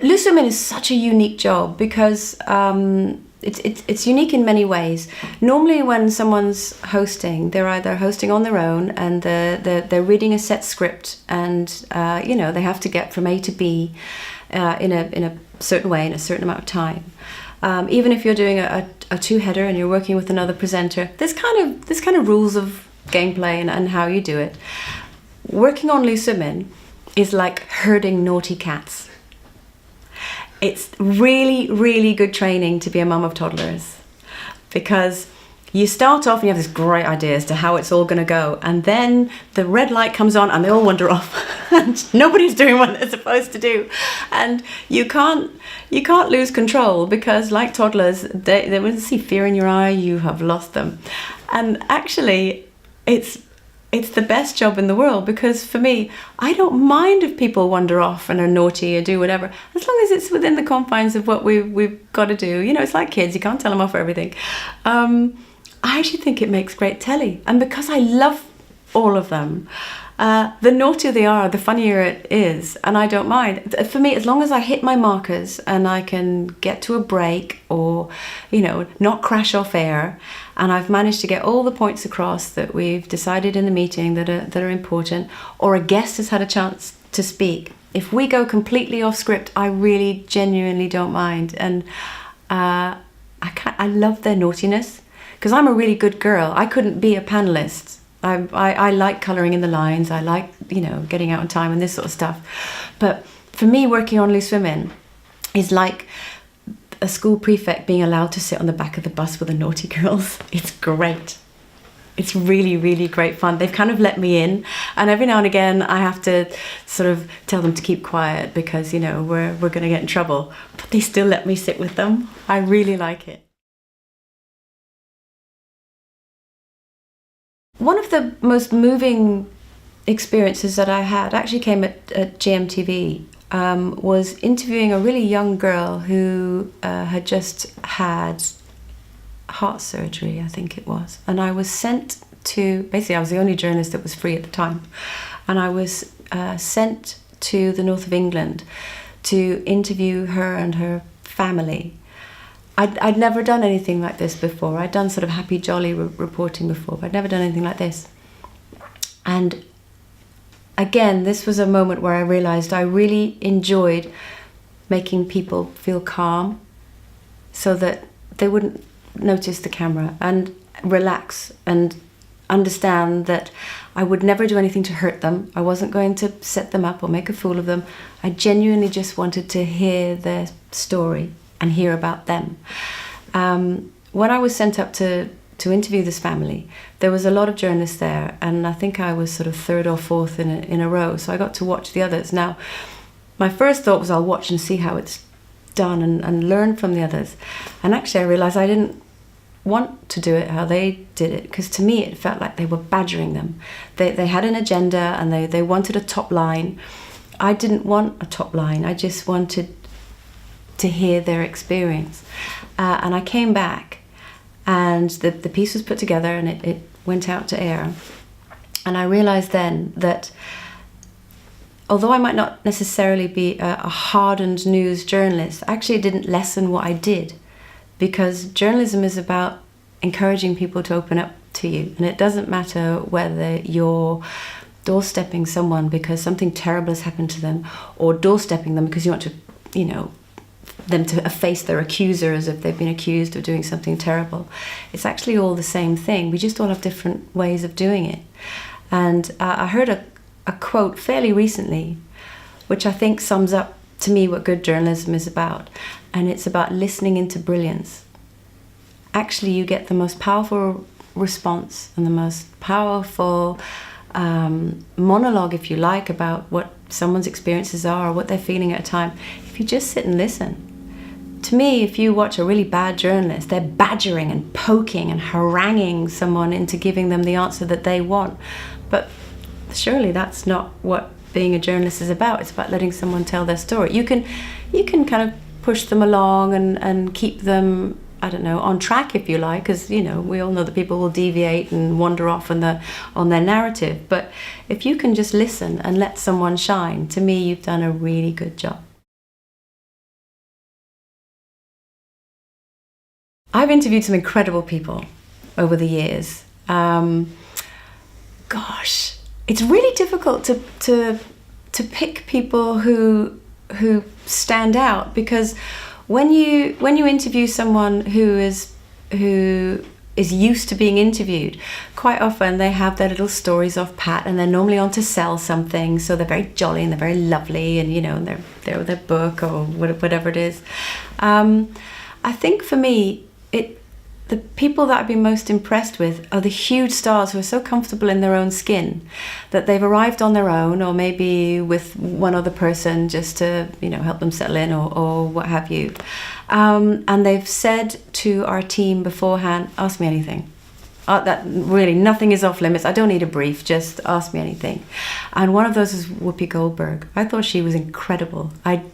Loose women is such a unique job because it's unique in many ways. Normally when someone's hosting, they're either hosting on their own and they're reading a set script, and they have to get from A to B in a certain way in a certain amount of time. Even if you're doing a two-header and you're working with another presenter, there's kind of rules of gameplay and how you do it. Working on Loose Women is like herding naughty cats. It's really, really good training to be a mum of toddlers, because you start off and you have this great idea as to how it's all going to go, and then the red light comes on and they all wander off and nobody's doing what they're supposed to do, and you can't lose control, because like toddlers, they when they see fear in your eye, you have lost them. And actually it's the best job in the world, because for me, I don't mind if people wander off and are naughty or do whatever, as long as it's within the confines of what we've got to do. It's like kids, you can't tell them off for everything. I actually think it makes great telly, and because I love all of them, the naughtier they are, the funnier it is, and I don't mind. For me, as long as I hit my markers and I can get to a break, or not crash off air, and I've managed to get all the points across that we've decided in the meeting that are important, or a guest has had a chance to speak. If we go completely off script, I really genuinely don't mind, and I love their naughtiness, because I'm a really good girl. I couldn't be a panelist. I like colouring in the lines. I like getting out on time and this sort of stuff. But for me, working on Loose Women is like a school prefect being allowed to sit on the back of the bus with the naughty girls. It's great. It's really, really great fun. They've kind of let me in, and every now and again I have to sort of tell them to keep quiet because we're going to get in trouble. But they still let me sit with them. I really like it. One of the most moving experiences that I had actually came at GMTV. Was interviewing a really young girl who had just had heart surgery, I think it was. And I was sent to, basically I was the only journalist that was free at the time, and I was sent to the north of England to interview her and her family. I'd never done anything like this before. I'd done sort of happy, jolly reporting before, but I'd never done anything like this. And again, this was a moment where I realised I really enjoyed making people feel calm so that they wouldn't notice the camera, and relax and understand that I would never do anything to hurt them. I wasn't going to set them up or make a fool of them. I genuinely just wanted to hear their story and hear about them. When I was sent up to interview this family, there was a lot of journalists there, and I think I was sort of third or fourth in a row, so I got to watch the others. Now, my first thought was I'll watch and see how it's done and learn from the others. And actually I realised I didn't want to do it how they did it, because to me it felt like they were badgering them. They had an agenda and they wanted a top line. I didn't want a top line. I just wanted to hear their experience. And I came back, and the piece was put together and it went out to air. And I realised then that although I might not necessarily be a hardened news journalist, actually it didn't lessen what I did, because journalism is about encouraging people to open up to you. And it doesn't matter whether you're doorstepping someone because something terrible has happened to them, or doorstepping them because you want to, them to face their accusers if they've been accused of doing something terrible. It's actually all the same thing. We just all have different ways of doing it. And I heard a quote fairly recently, which I think sums up to me what good journalism is about. And it's about listening into brilliance. Actually, you get the most powerful response and the most powerful monologue, if you like, about what someone's experiences are or what they're feeling at a time, if you just sit and listen. To me, if you watch a really bad journalist, they're badgering and poking and haranguing someone into giving them the answer that they want. But surely that's not what being a journalist is about. It's about letting someone tell their story. You can kind of push them along and keep them, I don't know, on track, if you like, because we all know that people will deviate and wander off on their narrative. But if you can just listen and let someone shine, to me you've done a really good job. I've interviewed some incredible people over the years. Gosh, it's really difficult to pick people who stand out, because when you interview someone who is used to being interviewed, quite often they have their little stories off pat, and they're normally on to sell something, so they're very jolly and they're very lovely, and they're with their book or whatever it is. I think for me, the people that I've been most impressed with are the huge stars who are so comfortable in their own skin that they've arrived on their own, or maybe with one other person just to help them settle in, or what have you. And they've said to our team beforehand, ask me anything. That really, nothing is off limits. I don't need a brief, just ask me anything. And one of those is Whoopi Goldberg. I thought she was incredible. I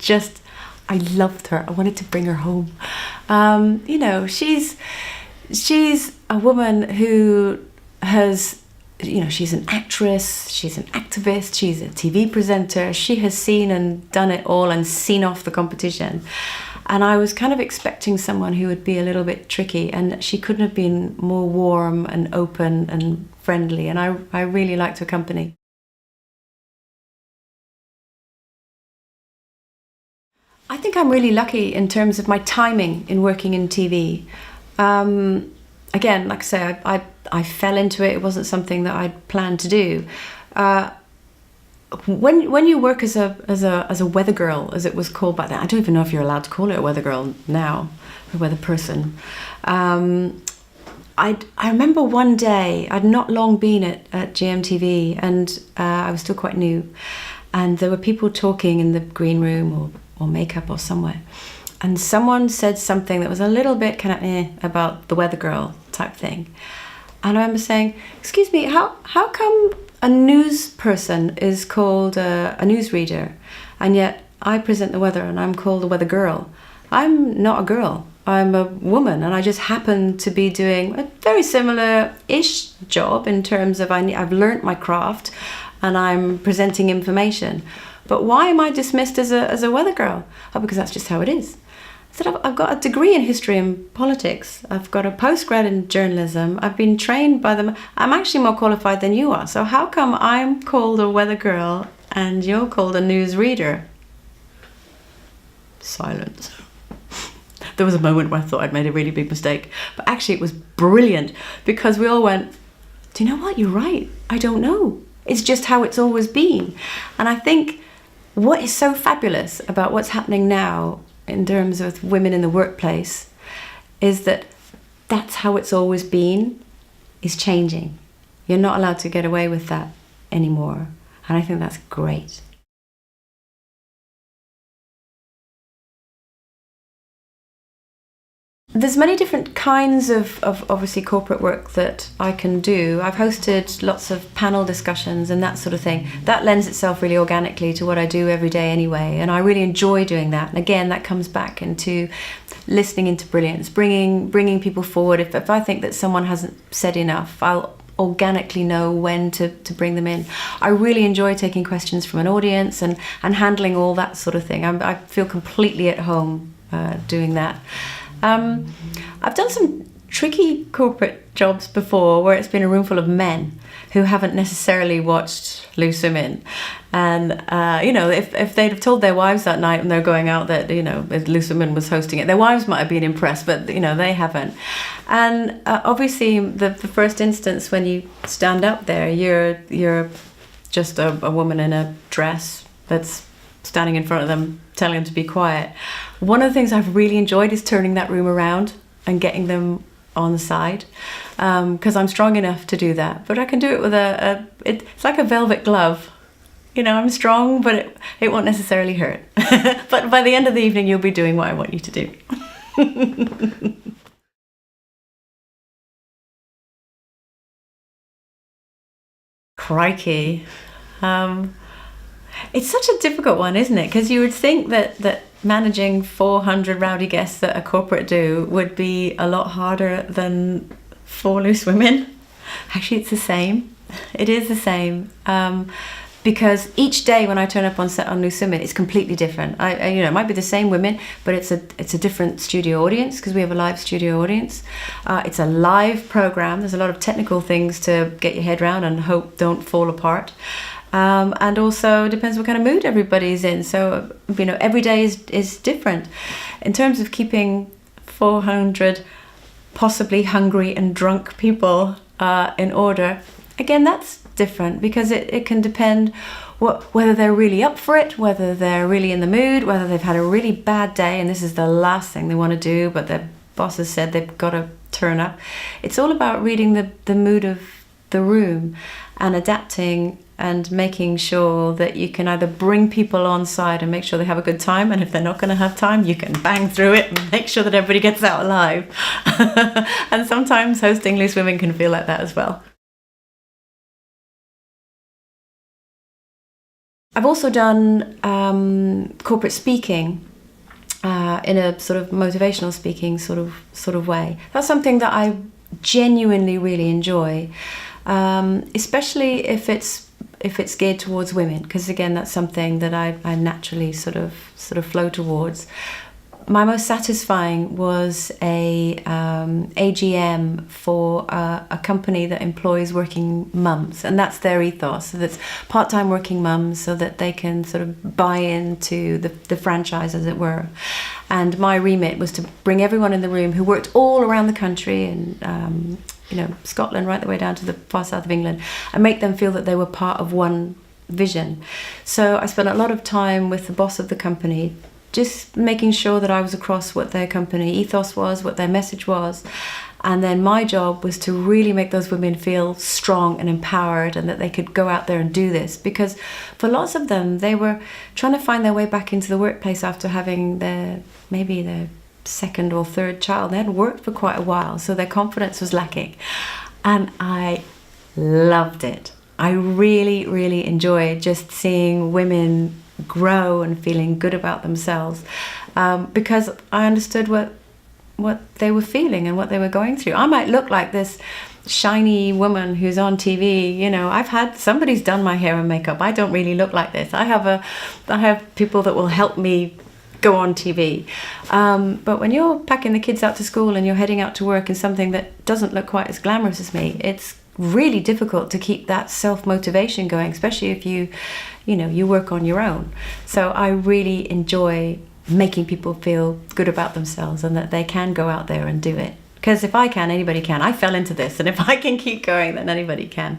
loved her. I wanted to bring her home. She's a woman who has, she's an actress, she's an activist, she's a TV presenter. She has seen and done it all and seen off the competition. And I was kind of expecting someone who would be a little bit tricky, and she couldn't have been more warm and open and friendly. And I really liked her company. I think I'm really lucky in terms of my timing in working in TV. Again, like I say, I fell into it. It wasn't something that I'd planned to do. When you work as a weather girl, as it was called back then, I don't even know if you're allowed to call it a weather girl now, a weather person. I remember one day, I'd not long been at GMTV, and I was still quite new, and there were people talking in the green room or makeup or somewhere. And someone said something that was a little bit kind of about the weather girl type thing. And I remember saying, excuse me, how come a news person is called a newsreader, and yet I present the weather and I'm called a weather girl? I'm not a girl. I'm a woman, and I just happen to be doing a very similar-ish job in terms of I've learnt my craft and I'm presenting information. But why am I dismissed as a weather girl? Oh, because that's just how it is. I said, I've got a degree in history and politics. I've got a postgrad in journalism. I've been trained by them. I'm actually more qualified than you are. So how come I'm called a weather girl and you're called a news reader? Silence. There was a moment where I thought I'd made a really big mistake. But actually it was brilliant, because we all went, do you know what? You're right. I don't know. It's just how it's always been. And I think what is so fabulous about what's happening now in terms of women in the workplace is that that's how it's always been is changing. You're not allowed to get away with that anymore. And I think that's great. There's many different kinds of obviously corporate work that I can do. I've hosted lots of panel discussions and that sort of thing. That lends itself really organically to what I do every day anyway, and I really enjoy doing that. And again, that comes back into listening into brilliance, bringing people forward. If I think that someone hasn't said enough, I'll organically know when to bring them in. I really enjoy taking questions from an audience and handling all that sort of thing. I feel completely at home doing that. I've done some tricky corporate jobs before where it's been a room full of men who haven't necessarily watched Loose Women. And, if they'd have told their wives that night when they're going out that, Loose Women was hosting it, their wives might have been impressed, but, they haven't. And obviously the first instance when you stand up there, you're just a woman in a dress that's standing in front of them, telling them to be quiet. One of the things I've really enjoyed is turning that room around and getting them on the side, because I'm strong enough to do that. But I can do it with it's like a velvet glove. I'm strong, but it won't necessarily hurt. But by the end of the evening, you'll be doing what I want you to do. Crikey. It's such a difficult one, isn't it? Because you would think that managing 400 rowdy guests that a corporate do would be a lot harder than 4 loose women. Actually, it's the same. It is the same. because each day when I turn up on set on Loose Women, it's completely different. It might be the same women, but it's a different studio audience, because we have a live studio audience. It's a live program. There's a lot of technical things to get your head around and hope don't fall apart. And also depends what kind of mood everybody's in. So, every day is different. In terms of keeping 400 possibly hungry and drunk people in order, again, that's different, because it can depend whether they're really up for it, whether they're really in the mood, whether they've had a really bad day and this is the last thing they want to do, but their boss has said they've got to turn up. It's all about reading the mood of the room and adapting and making sure that you can either bring people on side and make sure they have a good time, and if they're not going to have time, you can bang through it and make sure that everybody gets out alive. And sometimes hosting Loose Women can feel like that as well. I've also done corporate speaking in a sort of motivational speaking sort of way. That's something that I genuinely really enjoy, especially if it's geared towards women, because again, that's something that I naturally sort of flow towards. My most satisfying was a AGM for a company that employs working mums, and that's their ethos. So that's part-time working mums, so that they can sort of buy into the franchise, as it were. And my remit was to bring everyone in the room who worked all around the country, and Scotland right the way down to the far south of England, and make them feel that they were part of one vision. So I spent a lot of time with the boss of the company, just making sure that I was across what their company ethos was, what their message was. And then my job was to really make those women feel strong and empowered, and that they could go out there and do this. Because for lots of them, they were trying to find their way back into the workplace after having their second or third child. They hadn't worked for quite a while, so their confidence was lacking. And I loved it. I really, really enjoyed just seeing women grow and feeling good about themselves, because I understood what they were feeling and what they were going through. I might look like this shiny woman who's on TV. Somebody's done my hair and makeup. I don't really look like this. I have people that will help me go on TV. But when you're packing the kids out to school and you're heading out to work in something that doesn't look quite as glamorous as me, it's really difficult to keep that self-motivation going, especially if you work on your own. So I really enjoy making people feel good about themselves and that they can go out there and do it. Because if I can, anybody can. I fell into this, and if I can keep going, then anybody can.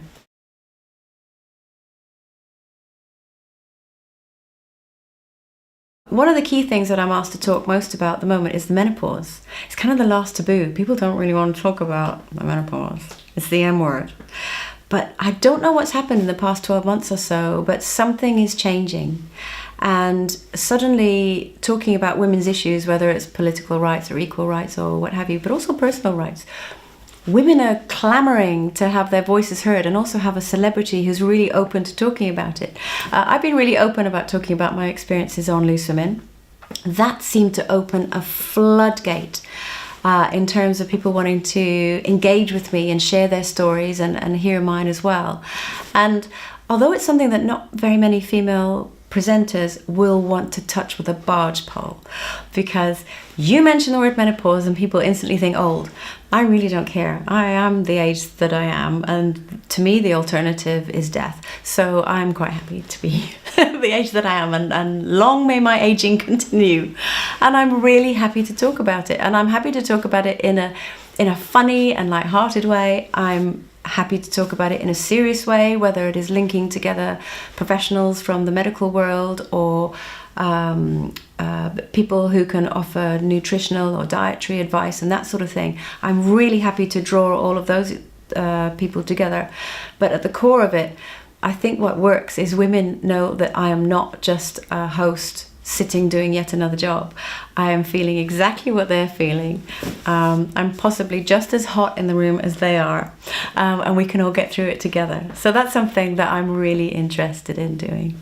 One of the key things that I'm asked to talk most about at the moment is the menopause. It's kind of the last taboo. People don't really want to talk about the menopause. It's the M word. But I don't know what's happened in the past 12 months or so, but something is changing. And suddenly talking about women's issues, whether it's political rights or equal rights or what have you, but also personal rights, women are clamoring to have their voices heard, and also have a celebrity who's really open to talking about it. I've been really open about talking about my experiences on Loose Women. That seemed to open a floodgate in terms of people wanting to engage with me and share their stories and hear mine as well. And although it's something that not very many female presenters will want to touch with a barge pole, because you mention the word menopause and people instantly think old. I really don't care. I am the age that I am, and to me the alternative is death. So I'm quite happy to be the age that I am, and long may my aging continue. And I'm really happy to talk about it, and I'm happy to talk about it in a funny and light-hearted way. I'm happy to talk about it in a serious way, whether it is linking together professionals from the medical world or people who can offer nutritional or dietary advice and that sort of thing. I'm really happy to draw all of those people together. But at the core of it, I think what works is women know that I am not just a host sitting doing yet another job. I am feeling exactly what they're feeling. I'm possibly just as hot in the room as they are, and we can all get through it together. So that's something that I'm really interested in doing.